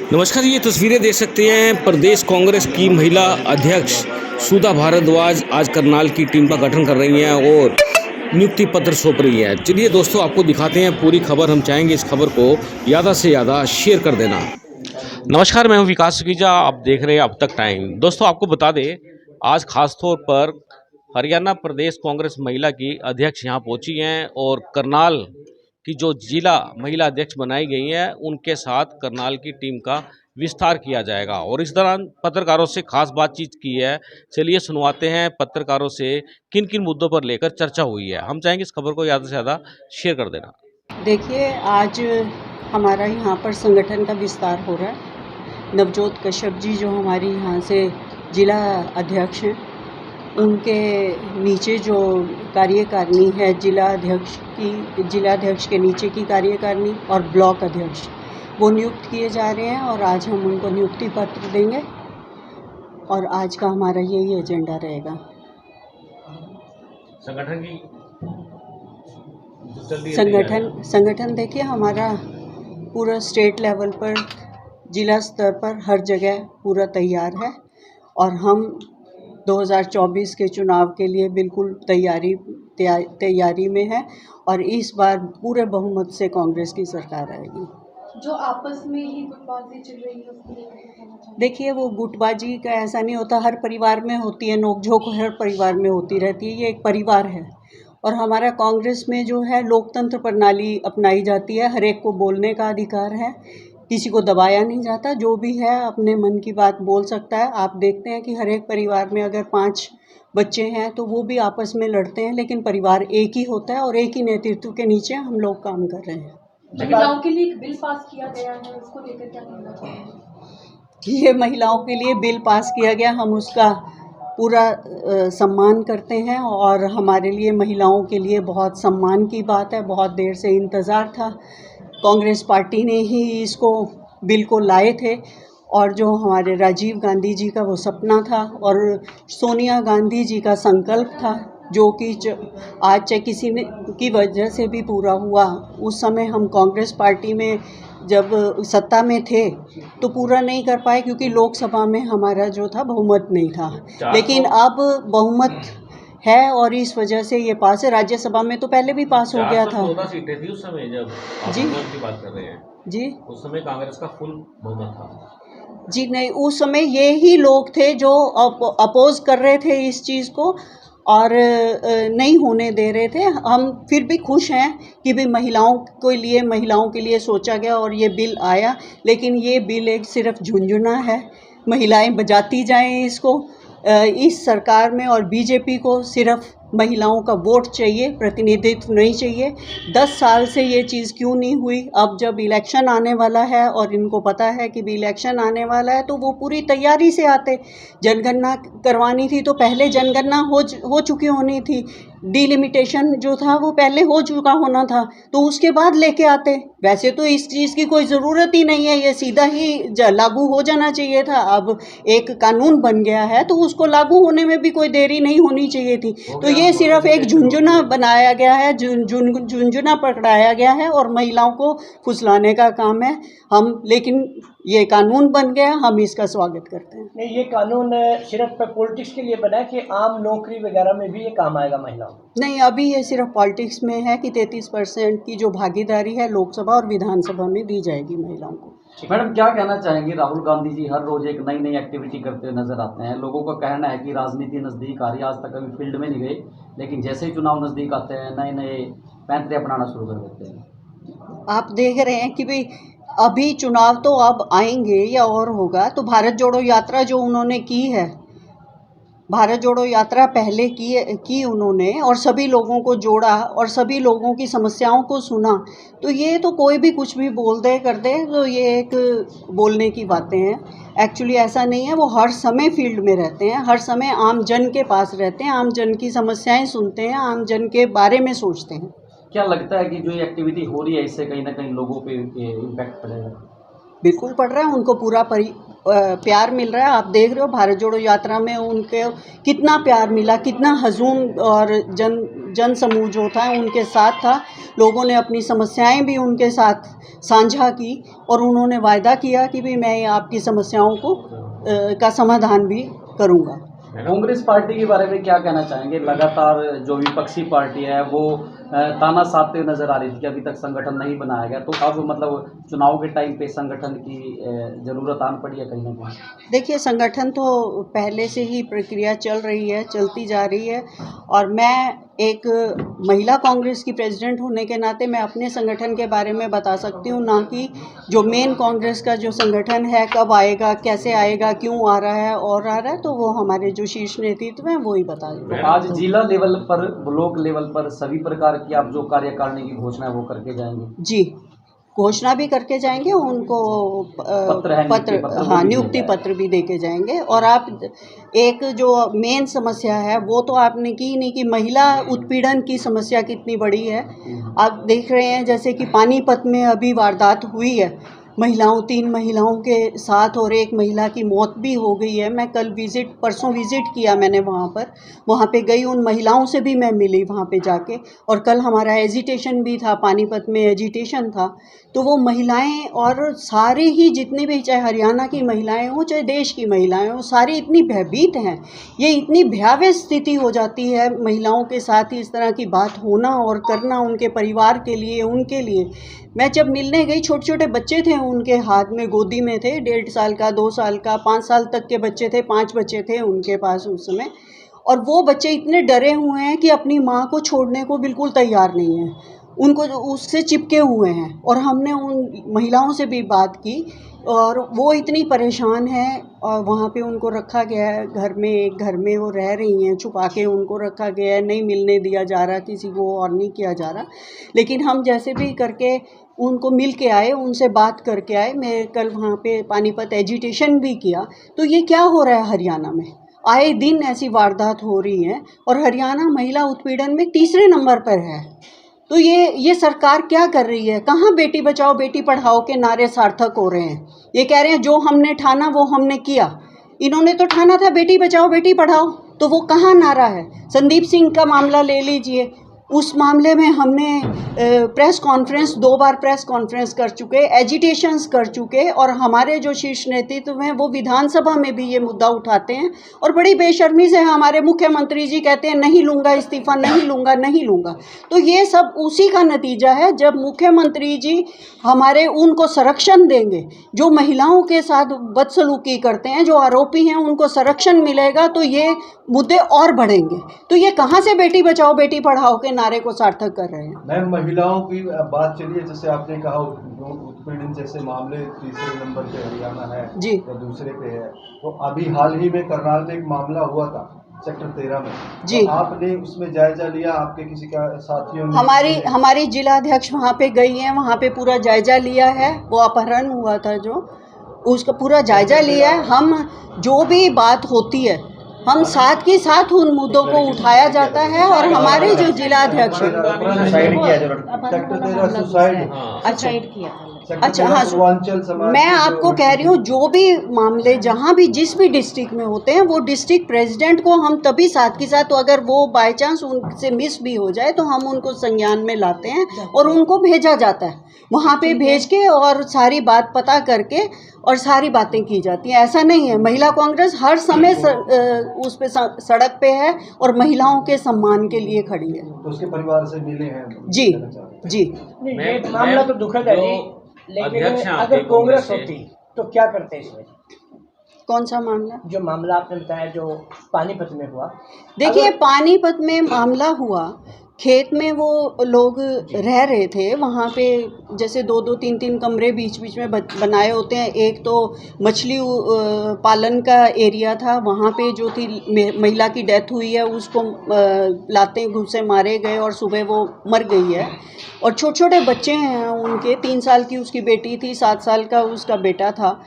नमस्कार, ये तस्वीरें देख सकते हैं। प्रदेश कांग्रेस की महिला अध्यक्ष सुधा भारद्वाज आज करनाल की टीम का गठन कर रही हैं और नियुक्ति पत्र सौंप रही हैं। चलिए दोस्तों, आपको दिखाते हैं पूरी खबर। हम चाहेंगे इस खबर को ज़्यादा से ज़्यादा शेयर कर देना। नमस्कार, मैं हूं विकास सुखीजा। आप देख रहे हैं अब तक टाइम। दोस्तों, आपको बता दें, आज खास तौर पर हरियाणा प्रदेश कांग्रेस महिला की अध्यक्ष यहाँ पहुंची हैं और करनाल की जो जिला महिला अध्यक्ष बनाई गई हैं उनके साथ करनाल की टीम का विस्तार किया जाएगा और इस दौरान पत्रकारों से खास बातचीत की है। चलिए सुनवाते हैं पत्रकारों से किन किन मुद्दों पर लेकर चर्चा हुई है। हम चाहेंगे इस खबर को ज़्यादा से ज़्यादा शेयर कर देना। देखिए, आज हमारा यहाँ पर संगठन का विस्तार हो रहा है। नवजोत कश्यप जी जो हमारी यहाँ से जिला अध्यक्ष हैं, उनके नीचे जो कार्यकारिणी है जिला अध्यक्ष के नीचे की कार्यकारिणी और ब्लॉक अध्यक्ष, वो नियुक्त किए जा रहे हैं और आज हम उनको नियुक्ति पत्र देंगे और आज का हमारा यही एजेंडा रहेगा। संगठन की संगठन देखिए, हमारा पूरा स्टेट लेवल पर, जिला स्तर पर हर जगह पूरा तैयार है और हम 2024 के चुनाव के लिए बिल्कुल तैयारी में है और इस बार पूरे बहुमत से कांग्रेस की सरकार आएगी। जो आपस में ही गुटबाजी चल रही है उसको लेकर देखिए, वो गुटबाजी का ऐसा नहीं होता, हर परिवार में होती है, नोकझोंक हर परिवार में होती रहती है। ये एक परिवार है और हमारा कांग्रेस में जो है लोकतंत्र प्रणाली अपनाई जाती है। हर एक को बोलने का अधिकार है, किसी को दबाया नहीं जाता। जो भी है अपने मन की बात बोल सकता है। आप देखते हैं कि हर एक परिवार में अगर 5 बच्चे हैं तो वो भी आपस में लड़ते हैं, लेकिन परिवार एक ही होता है और एक ही नेतृत्व के नीचे हम लोग काम कर रहे हैं। महिलाओं के लिए एक बिल पास किया गया है, उसको लेकर क्या कहना चाहेंगे? ये महिलाओं के लिए बिल पास किया गया, हम उसका पूरा सम्मान करते हैं और हमारे लिए महिलाओं के लिए बहुत सम्मान की बात है। बहुत देर से इंतज़ार था। कांग्रेस पार्टी ने ही इसको बिल को लाए थे और जो हमारे राजीव गांधी जी का वो सपना था और सोनिया गांधी जी का संकल्प था, जो कि आज चाहे किसी ने की वजह से भी पूरा हुआ। उस समय हम कांग्रेस पार्टी में जब सत्ता में थे तो पूरा नहीं कर पाए क्योंकि लोकसभा में हमारा जो था बहुमत नहीं था, लेकिन अब बहुमत है और इस वजह से ये पास है। राज्यसभा में तो पहले भी पास हो गया था। 14 सीटें थी उस समय, जब आप जी बहुमत की बात कर रहे हैं जी उस समय कांग्रेस का फुल बहुमत था। जी नहीं, उस समय ये ही लोग थे जो अपोज कर रहे थे इस चीज़ को और नहीं होने दे रहे थे। हम फिर भी खुश हैं कि भी महिलाओं के लिए सोचा गया और ये बिल आया, लेकिन ये बिल एक सिर्फ झुंझुना है। महिलाएं बजाती जाएं इसको। इस सरकार में और बीजेपी को सिर्फ महिलाओं का वोट चाहिए, प्रतिनिधित्व नहीं चाहिए। 10 साल से ये चीज़ क्यों नहीं हुई? अब जब इलेक्शन आने वाला है और इनको पता है कि भी इलेक्शन आने वाला है तो वो पूरी तैयारी से आते। जनगणना करवानी थी तो पहले जनगणना हो चुकी होनी थी। डिलिमिटेशन जो था वो पहले हो चुका होना था, तो उसके बाद लेके आते। वैसे तो इस चीज़ की कोई ज़रूरत ही नहीं है, ये सीधा ही लागू हो जाना चाहिए था। अब एक कानून बन गया है तो उसको लागू होने में भी कोई देरी नहीं होनी चाहिए थी। तो ये सिर्फ एक झुंझुना बनाया गया है, झुंझुना पकड़ाया गया है और महिलाओं को फुसलाने का काम है। लेकिन ये कानून बन गया, हम इसका स्वागत करते हैं। नहीं, ये कानून सिर्फ पॉलिटिक्स के लिए बना है कि आम नौकरी वगैरह में भी ये काम आएगा महिलाओं? नहीं, अभी ये सिर्फ पॉलिटिक्स में है कि 33% की जो भागीदारी है लोकसभा और विधानसभा में दी जाएगी महिलाओं को। मैडम, क्या कहना चाहेंगे? राहुल गांधी जी हर रोज एक नई एक्टिविटी करते हुए नजर आते हैं। लोगों का कहना है कि राजनीति नज़दीक आ रही है। आज तक कभी फील्ड में नहीं गए, लेकिन जैसे ही चुनाव नज़दीक आते हैं नए पैंतरे अपनाना शुरू कर देते हैं। आप देख रहे हैं कि भाई अभी चुनाव तो अब आएंगे या और होगा, तो भारत जोड़ो यात्रा जो उन्होंने की है, भारत जोड़ो यात्रा पहले की उन्होंने और सभी लोगों को जोड़ा और सभी लोगों की समस्याओं को सुना। तो ये तो कोई भी कुछ भी बोल दे कर दे, तो ये एक बोलने की बातें हैं। एक्चुअली ऐसा नहीं है। वो हर समय फील्ड में रहते हैं, हर समय आम जन के पास रहते हैं, आम जन की समस्याएं सुनते हैं, आम जन के बारे में सोचते हैं। क्या लगता है कि जो ये एक्टिविटी हो रही है इससे कहीं ना कहीं लोगों पे इम्पैक्ट पड़ेगा? बिल्कुल पड़ रहा है। उनको पूरा प्यार मिल रहा है। आप देख रहे हो भारत जोड़ो यात्रा में उनके कितना प्यार मिला, कितना हजूम और जन समूह जो था उनके साथ था। लोगों ने अपनी समस्याएं भी उनके साथ साझा की और उन्होंने वायदा किया कि भी मैं आपकी समस्याओं को का समाधान भी करूंगा। कांग्रेस पार्टी के बारे में क्या कहना चाहेंगे? लगातार जो विपक्षी पार्टी है वो ताना साधते हुए नजर आ रही थी कि अभी तक संगठन नहीं बनाया गया, तो अब मतलब चुनाव के टाइम पे संगठन की जरूरत आन पड़ी है कहीं ना कहीं। देखिए, संगठन तो पहले से ही प्रक्रिया चल रही है, चलती जा रही है और मैं एक महिला कांग्रेस की प्रेसिडेंट होने के नाते मैं अपने संगठन के बारे में बता सकती हूँ, ना कि जो मेन कांग्रेस का जो संगठन है कब आएगा, कैसे आएगा, क्यों आ रहा है और आ रहा है, तो वो हमारे जो शीर्ष नेतृत्व हैं वो ही बताएंगे। तो आज जिला लेवल पर, ब्लॉक लेवल पर सभी प्रकार की आप जो कार्यकारिणी की घोषणा है वो करके जाएंगे? जी, घोषणा भी करके जाएंगे, उनको पत्र हाँ, नियुक्ति पत्र भी दे के जाएंगे। और आप एक जो मेन समस्या है वो तो आपने की नहीं कि महिला उत्पीड़न की समस्या कितनी बड़ी है। आप देख रहे हैं जैसे कि पानीपत में अभी वारदात हुई है महिलाओं, 3 महिलाओं के साथ और एक महिला की मौत भी हो गई है। मैं कल परसों विज़िट किया मैंने वहाँ पे गई, उन महिलाओं से भी मैं मिली वहाँ पे जाके। और कल हमारा एजिटेशन भी था, पानीपत में एजिटेशन था। तो वो महिलाएं और सारे ही जितने भी, चाहे हरियाणा की महिलाएं हों चाहे देश की महिलाएं हों, सारी इतनी भयभीत हैं। ये इतनी भयावह स्थिति हो जाती है महिलाओं के साथ ही इस तरह की बात होना और करना, उनके परिवार के लिए, उनके लिए। मैं जब मिलने गई, छोटे छोटे बच्चे थे उनके हाथ में, गोदी में थे, 1.5 साल का, 2 साल का, 5 साल तक के बच्चे थे, 5 बच्चे थे उनके पास उस समय। और वो बच्चे इतने डरे हुए हैं कि अपनी माँ को छोड़ने को बिल्कुल तैयार नहीं हैं, उनको उससे चिपके हुए हैं। और हमने उन महिलाओं से भी बात की और वो इतनी परेशान है और वहाँ पे उनको रखा गया है घर में, एक घर में वो रह रही हैं, छुपा के उनको रखा गया है, नहीं मिलने दिया जा रहा किसी को और नहीं किया जा रहा। लेकिन हम जैसे भी करके उनको मिल के आए, उनसे बात करके आए। मैं कल वहाँ पे पानीपत एजिटेशन भी किया। तो ये क्या हो रहा है हरियाणा में, आए दिन ऐसी वारदात हो रही है और हरियाणा महिला उत्पीड़न में 3रे नंबर पर है। तो ये सरकार क्या कर रही है? कहाँ बेटी बचाओ बेटी पढ़ाओ के नारे सार्थक हो रहे हैं? ये कह रहे हैं जो हमने ठाना वो हमने किया। इन्होंने तो ठाना था बेटी बचाओ बेटी पढ़ाओ, तो वो कहाँ नारा है? संदीप सिंह का मामला ले लीजिए, उस मामले में हमने प्रेस कॉन्फ्रेंस 2 बार प्रेस कॉन्फ्रेंस कर चुके, एजिटेशंस कर चुके और हमारे जो शीर्ष नेतृत्व हैं वो विधानसभा में भी ये मुद्दा उठाते हैं। और बड़ी बेशर्मी से हमारे मुख्यमंत्री जी कहते हैं नहीं लूँगा इस्तीफ़ा, नहीं लूँगा, नहीं लूँगा। तो ये सब उसी का नतीजा है, जब मुख्यमंत्री जी हमारे उनको संरक्षण देंगे, जो महिलाओं के साथ बदसलूकी करते हैं, जो आरोपी हैं, उनको संरक्षण मिलेगा तो ये मुद्दे और बढ़ेंगे। तो ये कहाँ से बेटी बचाओ बेटी पढ़ाओ के नारे को सार्थक कर रहे हैं? मैम, महिलाओं की बात चलिए, जैसे आपने कहा उत्पीड़न जैसे मामले 3रे नंबर पे हरियाणा है जी, या दूसरे पे है। तो अभी हाल ही में करनाल में एक मामला हुआ था सेक्टर 13 में जी। तो आपने उसमें जायजा लिया? आपके किसी का साथियों ने? हमारी जिलाध्यक्ष वहाँ पे गई हैं, वहाँ पे पूरा जायजा लिया है। वो अपहरण हुआ था जो, उसका पूरा जायजा लिया है। हम जो भी बात होती है हम साथ के साथ उन मुद्दों को उठाया जाता है और हमारे जो जिलाध्यक्ष अच्छा हाँ, मैं आपको कह रही हूँ जो भी मामले जहाँ भी जिस भी डिस्ट्रिक्ट में होते हैं वो डिस्ट्रिक्ट प्रेसिडेंट को हम तभी साथ के साथ, तो अगर वो बाय चांस उनसे मिस भी हो जाए तो हम उनको संज्ञान में लाते हैं और उनको भेजा जाता है वहाँ पे भेज के और सारी बात पता करके और सारी बातें की जाती हैं। ऐसा नहीं है, महिला कांग्रेस हर समय उस पे सड़क पे है और महिलाओं के सम्मान के लिए खड़ी है। तो उसके परिवार से मिले हैं? जी जी। ये मामला तो दुखद है जी, लेकिन अगर कांग्रेस होती तो क्या करते इसमें? कौन सा मामला? जो मामला आपने बताया जो पानीपत में हुआ। देखिए, पानीपत में मामला हुआ, खेत में वो लोग रह रहे थे, वहाँ पे जैसे 2-2 3-3 कमरे बीच बीच में बनाए होते हैं। एक तो मछली पालन का एरिया था, वहाँ पे जो थी महिला की डेथ हुई है उसको लाते घूस से मारे गए और सुबह वो मर गई है। और छोटे छोटे बच्चे हैं उनके, 3 साल की उसकी बेटी थी, 7 साल का उसका बेटा था।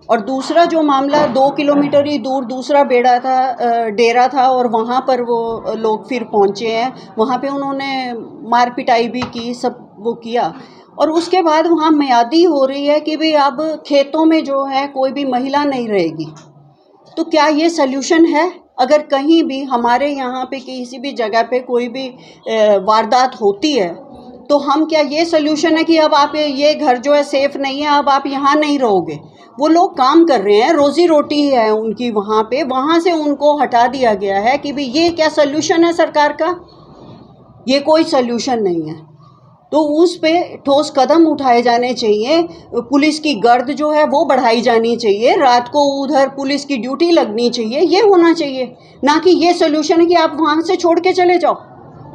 और दूसरा जो मामला 2 किलोमीटर ही दूर दूसरा डेरा था और वहाँ पर वो लोग फिर पहुँचे हैं। वहाँ पे उन्होंने मार पिटाई भी की, सब वो किया और उसके बाद वहाँ मियादी हो रही है कि भाई अब खेतों में जो है कोई भी महिला नहीं रहेगी। तो क्या ये सल्यूशन है? अगर कहीं भी हमारे यहाँ पे किसी भी जगह पे कोई भी वारदात होती है तो हम क्या ये सल्यूशन है कि अब आप ये घर जो है सेफ़ नहीं है, अब आप यहाँ नहीं रहोगे? वो लोग काम कर रहे हैं, रोज़ी रोटी है उनकी वहाँ पे, वहाँ से उनको हटा दिया गया है कि भाई ये क्या सल्यूशन है सरकार का? ये कोई सल्यूशन नहीं है। तो उस पे ठोस कदम उठाए जाने चाहिए। पुलिस की गर्द जो है वो बढ़ाई जानी चाहिए, रात को उधर पुलिस की ड्यूटी लगनी चाहिए, ये होना चाहिए, ना कि ये सल्यूशन है कि आप वहाँ से छोड़ के चले जाओ।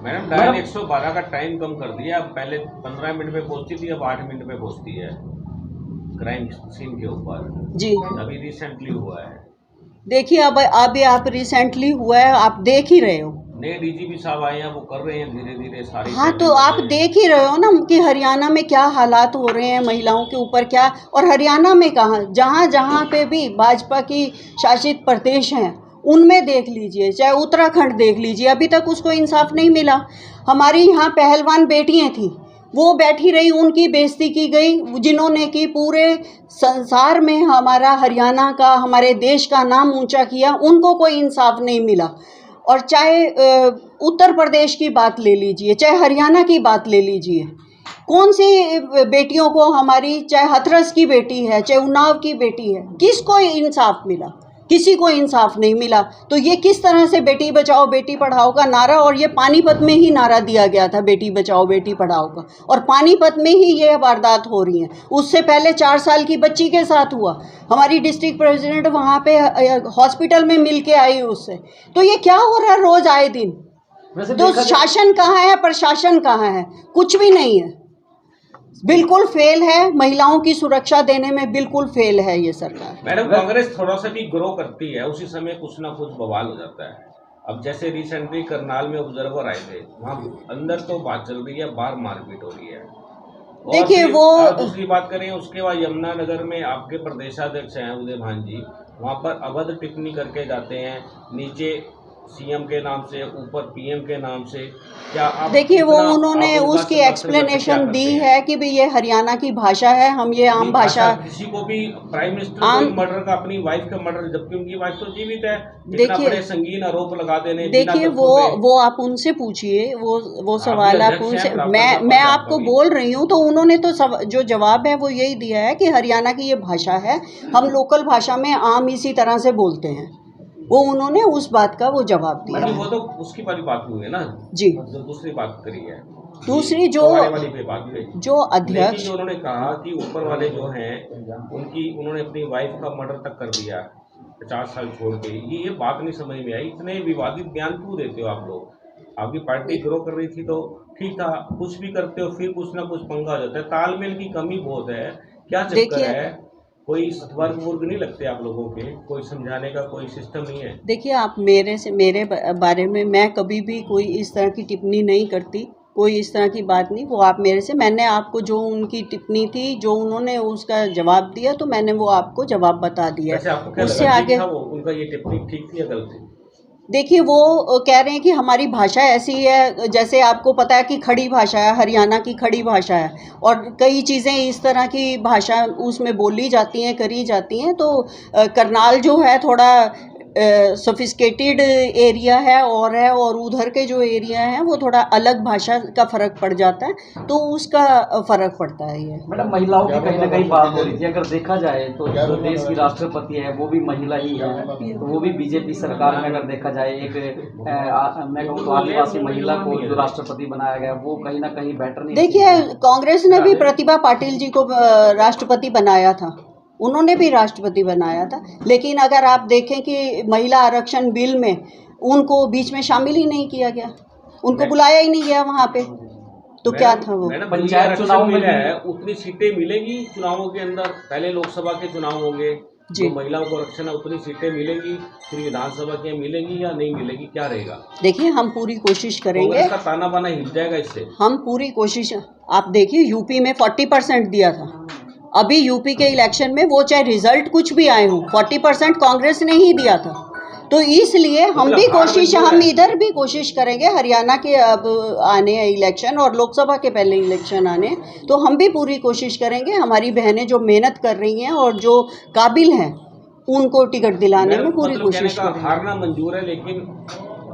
मैडम डायल 112 का टाइम कम कर दिया, अब पहले 15 मिनट में पहुंचती थी, अब 8 मिनट में पहुंचती है क्राइम सीन के ऊपर। जी अभी रिसेंटली हुआ है। देखिए अब अभी आप रिसेंटली हुआ है, आप देख ही रहे हो। नए डीजीपी साहब आए हैं, वो कर रहे हैं धीरे धीरे सारी। हाँ तो आप देख ही रहे हो ना कि हरियाणा में क्या हालात हो रहे हैं, महिलाओं के ऊपर क्या, और हरियाणा में कहाँ, जहाँ जहाँ पे भी भाजपा की शासित प्रदेश हैं उनमें देख लीजिए, चाहे उत्तराखंड देख लीजिए, अभी तक उसको इंसाफ नहीं मिला। हमारी यहाँ पहलवान बेटियाँ थीं, वो बैठी रही, उनकी बेइज्जती की गई, जिन्होंने कि पूरे संसार में हमारा हरियाणा का, हमारे देश का नाम ऊंचा किया, उनको कोई इंसाफ नहीं मिला। और चाहे उत्तर प्रदेश की बात ले लीजिए, चाहे हरियाणा की बात ले लीजिए, कौन सी बेटियों को, हमारी चाहे हाथरस की बेटी है, चाहे उन्नाव की बेटी है, किसको इंसाफ मिला? किसी को इंसाफ नहीं मिला। तो ये किस तरह से बेटी बचाओ बेटी पढ़ाओ का नारा, और ये पानीपत में ही नारा दिया गया था बेटी बचाओ बेटी पढ़ाओ का, और पानीपत में ही ये वारदात हो रही है। उससे पहले 4 साल की बच्ची के साथ हुआ, हमारी डिस्ट्रिक्ट प्रेसिडेंट वहाँ पे हॉस्पिटल में मिल के आई उससे। तो ये क्या हो रहा है रोज आए दिन? तो शासन कहाँ है, प्रशासन कहाँ है? कुछ भी नहीं है, बिल्कुल फेल है। महिलाओं की सुरक्षा देने में बिल्कुल फेल है ये सरकार। मैडम कांग्रेस थोड़ा सा भी ग्रो करती है, उसी समय कुछ ना कुछ बवाल हो जाता है। अब जैसे रिसेंटली करनाल में ऑब्जर्वर आए थे, वहाँ अंदर तो बात चल रही है, बाहर मारपीट हो रही है। देखिए वो दूसरी बात करें, उसके बाद यमुनानगर में आपके प्रदेशाध्यक्ष हैं उदय भान जी, वहाँ पर अभद्र टिप्पणी करके जाते हैं, नीचे सीएम के नाम से, ऊपर पीएम के नाम से। क्या आप देखिए वो उन्होंने उसकी एक्सप्लेनेशन दी है कि भाई ये हरियाणा की भाषा है, हम ये आम भाषा। किसी को भी प्राइम मिनिस्टर को मर्डर का, अपनी वाइफ का मर्डर, जबकि उनकी वाइफ तो जीवित है, इतना बड़े संगीन आरोप लगा देने। देखिए वो आप उनसे पूछिए, वो सवाल आप उनसे, मैं आपको बोल रही हूँ। तो उन्होंने तो जो जवाब है वो यही दिया है कि हरियाणा की ये भाषा है, हम लोकल भाषा में आम इसी तरह से बोलते हैं। वो उन्होंने उस बात का वो जवाब दिया। वो तो उसकी वाली बात हुई है ना जी, जो दूसरी बात करी है, दूसरी जो वाली पे बात हुई, जो अध्यक्ष जो उन्होंने कहा कि ऊपर वाले जो हैं उन्होंने अपनी वाइफ का मर्डर तक कर दिया 50 साल छोड़ के, ये बात नहीं समझ में आई। इतने विवादित बयान क्यों देते हो आप लोग? आपकी पार्टी ग्रो कर रही थी तो ठीक था, कुछ भी करते हो फिर कुछ ना कुछ पंगा हो जाता है, तालमेल की कमी बहुत है। क्या चक्कर है? कोई वर्ग नहीं लगते आप लोगों के? कोई समझाने का कोई सिस्टम नहीं है? देखिए आप मेरे बारे में मैं कभी भी कोई इस तरह की टिप्पणी नहीं करती, कोई इस तरह की बात नहीं। वो आप मेरे से, मैंने आपको जो उनकी टिप्पणी थी, जो उन्होंने उसका जवाब दिया, तो मैंने वो आपको जवाब बता दिया। उससे आगे उनका ये टिप्पणी ठीक थी या गलत थी? देखिए वो कह रहे हैं कि हमारी भाषा ऐसी है, जैसे आपको पता है कि खड़ी भाषा है, हरियाणा की खड़ी भाषा है, और कई चीज़ें इस तरह की भाषा उसमें बोली जाती हैं, करी जाती हैं। तो करनाल जो है थोड़ा सोफिस्टिकेटेड एरिया है, और उधर के जो एरिया हैं वो थोड़ा अलग भाषा का फ़र्क पड़ जाता है, तो उसका फ़र्क पड़ता है। ये मैडम महिलाओं की कहीं ना कहीं बात हो रही थी, अगर देखा जाए तो जो देश की राष्ट्रपति है वो भी महिला ही है, तो वो भी बीजेपी सरकार में अगर देखा जाए, एक मैं कहूँ तो आदिवासी महिला को जो राष्ट्रपति बनाया गया वो कहीं ना कहीं बेटर नहीं। देखिए कांग्रेस ने भी प्रतिभा पाटिल जी को राष्ट्रपति बनाया था, उन्होंने भी राष्ट्रपति बनाया था, लेकिन अगर आप देखें कि महिला आरक्षण बिल में उनको बीच में शामिल ही नहीं किया गया, उनको बुलाया ही नहीं गया वहाँ पे। तो क्या था वो? पंचायत चुनाव में है, उतनी सीटें मिलेगी चुनावों के अंदर, पहले लोकसभा के चुनाव होंगे, जो महिलाओं को आरक्षण है उतनी सीटें मिलेगी, फिर विधानसभा की मिलेगी या नहीं मिलेगी, क्या रहेगा? देखिए हम पूरी कोशिश करेंगे, का ताना बाना हिल जाएगा इससे। हम पूरी कोशिश, आप देखिए यूपी में 40% दिया था, अभी यूपी के इलेक्शन में वो चाहे रिजल्ट कुछ भी आए हों, 40% कांग्रेस ने ही दिया था। तो इसलिए हम भी कोशिश, हम इधर भी कोशिश करेंगे। हरियाणा के अब आने हैं इलेक्शन और लोकसभा के पहले इलेक्शन आने, तो हम भी पूरी कोशिश करेंगे। हमारी बहनें जो मेहनत कर रही हैं और जो काबिल हैं उनको टिकट दिलाने में पूरी कोशिश करेंगे। हारना मंजूर है, लेकिन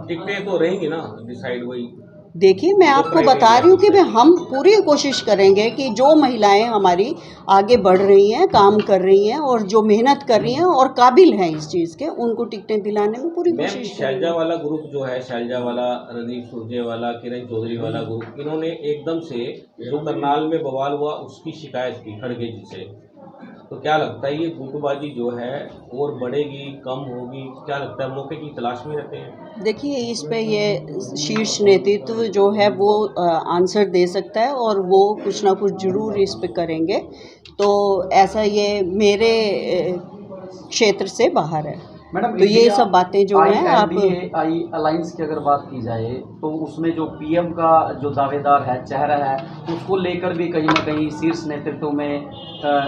टिकटें तो रहेंगी ना डिसाइड। वही देखिए, मैं आपको बता रही हूँ कि भाई हम पूरी कोशिश करेंगे कि जो महिलाएं हमारी आगे बढ़ रही हैं, काम कर रही हैं और जो मेहनत कर रही हैं और काबिल हैं इस चीज़ के, उनको टिकटें दिलाने में पूरी कोशिश करेंगे। शैलजा वाला ग्रुप जो है, शैलजा वाला, रणदीप सुरजेवाला, किरण चौधरी वाला ग्रुप, इन्होंने एकदम से जो करनाल में बवाल हुआ उसकी शिकायत की खड़गे जी से। तो क्या लगता है ये गुटबाजी जो है और बढ़ेगी, कम होगी? क्या लगता है, मौके की तलाश में रहते हैं? देखिए, इस पे ये शीर्ष नेतृत्व जो है वो आंसर दे सकता है और वो कुछ ना कुछ ज़रूर इस पे करेंगे। तो ऐसा ये मेरे क्षेत्र से बाहर है मैडम, तो ये सब बातें जो हैं आप आई अलायंस की अगर बात की जाए तो उसमें जो पीएम का जो दावेदार है, चेहरा है, उसको लेकर भी कहीं ना कहीं शीर्ष नेतृत्व में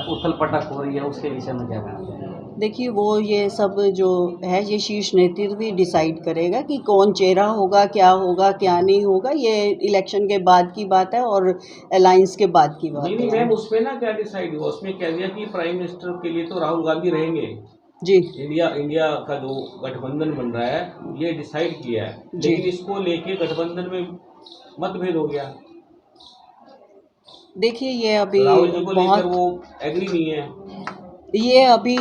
उथल पटक हो रही है। उसके विषय में क्या कहना चाहिए? देखिए, वो ये सब जो है ये शीर्ष नेतृत्व ही डिसाइड करेगा कि कौन चेहरा होगा, क्या नहीं होगा। ये इलेक्शन के बाद की बात है और अलायंस के बाद की बात नहीं है। मैम, उसमें ना क्या डिसाइड हुआ, उसमें कह दिया कि प्राइम मिनिस्टर के लिए तो राहुल गांधी रहेंगे जी। इंडिया का जो गठबंधन बन रहा है ये डिसाइड किया है, लेकिन इसको लेके गठबंधन में मतभेद हो गया। देखिए, ये अभी राहुल जी को लेकर बहुत वो एग्री नहीं है। ये अभी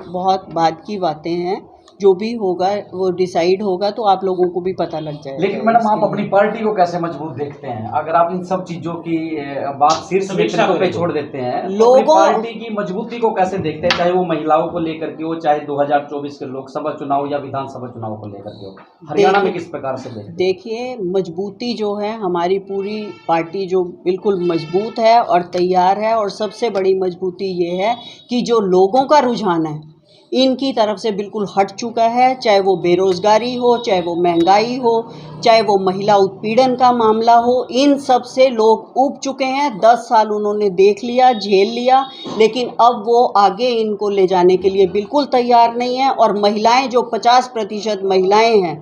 बहुत बाद की बातें हैं। जो भी होगा वो डिसाइड होगा तो आप लोगों को भी पता लग जाएगा। लेकिन मैडम, आप अपनी पार्टी को कैसे मजबूत देखते हैं अगर आप इन सब चीजों की बात शीर्ष नेतृत्व पे छोड़ देते हैं? लोगों पार्टी की मजबूती को कैसे देखते हैं, चाहे वो महिलाओं को लेकर के हो, चाहे 2024 के लोकसभा चुनाव या विधानसभा चुनाव को लेकर के हो? हरियाणा में किस प्रकार से देखते हैं? देखिए, मजबूती जो है हमारी पूरी पार्टी जो बिल्कुल मजबूत है और तैयार है। और सबसे बड़ी मजबूती ये है कि जो लोगों का रुझान है इनकी तरफ से बिल्कुल हट चुका है। चाहे वो बेरोज़गारी हो, चाहे वो महंगाई हो, चाहे वो महिला उत्पीड़न का मामला हो, इन सब से लोग ऊब चुके हैं। 10 साल उन्होंने देख लिया, झेल लिया, लेकिन अब वो आगे इनको ले जाने के लिए बिल्कुल तैयार नहीं है। और महिलाएं जो 50% महिलाएं हैं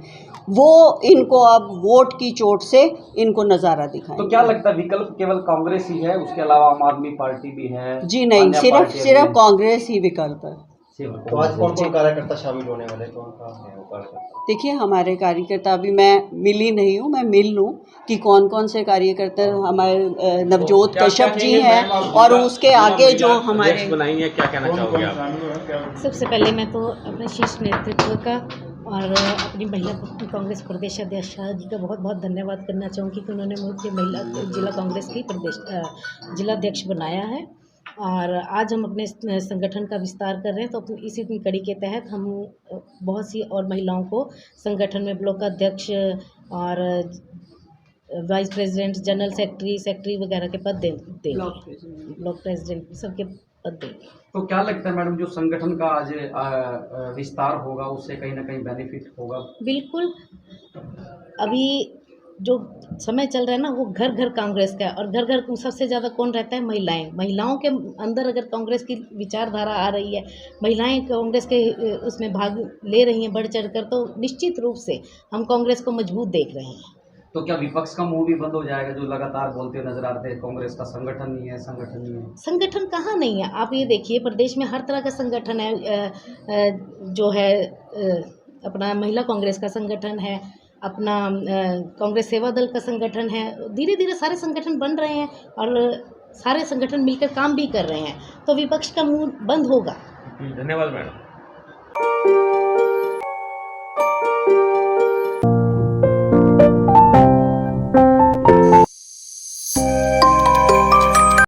वो इनको अब वोट की चोट से इनको नज़ारा दिखाएं। तो क्या लगता है विकल्प केवल कांग्रेस ही है, उसके अलावा आम आदमी पार्टी भी है? जी नहीं, सिर्फ कांग्रेस ही विकल्प है। तो आज कौन कौन कार्यकर्ता शामिल होने वाले, कौन कौन है वो कार्यकर्ता? देखिए, हमारे कार्यकर्ता अभी मैं मिली नहीं हूँ, मैं मिल लूँ कि कौन कौन से कार्यकर्ता हमारे नवजोत कश्यप जी हैं और उसके आगे जो हमारे बनाई है, क्या कहना चाहोगे आप? सबसे पहले मैं तो अपने शीर्ष नेतृत्व का और अपनी महिला कांग्रेस प्रदेश अध्यक्ष जी का बहुत बहुत धन्यवाद करना चाहूँगी कि उन्होंने मुझे महिला जिला कांग्रेस की जिलाध्यक्ष बनाया है। और आज हम अपने संगठन का विस्तार कर रहे हैं, तो इसी कड़ी के तहत हम बहुत सी और महिलाओं को संगठन में ब्लॉक अध्यक्ष और वाइस प्रेसिडेंट, जनरल सेक्रेटरी वगैरह के पद देंगे, ब्लॉक प्रेसिडेंट सबके पद देंगे। तो क्या लगता है मैडम, जो संगठन का आज विस्तार होगा उससे कहीं ना कहीं बेनिफिट होगा? बिल्कुल। अभी जो समय चल रहा है ना वो घर घर कांग्रेस का है और घर घर सबसे ज़्यादा कौन रहता है? महिलाओं के अंदर अगर कांग्रेस की विचारधारा आ रही है, महिलाएं कांग्रेस के उसमें भाग ले रही हैं बढ़ चढ़ कर, तो निश्चित रूप से हम कांग्रेस को मजबूत देख रहे हैं। तो क्या विपक्ष का मुंह भी बंद हो जाएगा जो लगातार बोलते नजर आते हैं कांग्रेस का संगठन नहीं है, संगठन नहीं है? संगठन कहाँ नहीं है? आप ये देखिए, प्रदेश में हर तरह का संगठन है। जो है अपना महिला कांग्रेस का संगठन है, अपना कांग्रेस सेवा दल का संगठन है। धीरे धीरे सारे संगठन बन रहे हैं और सारे संगठन मिलकर काम भी कर रहे हैं, तो विपक्ष का मुंह बंद होगा। धन्यवाद मैडम।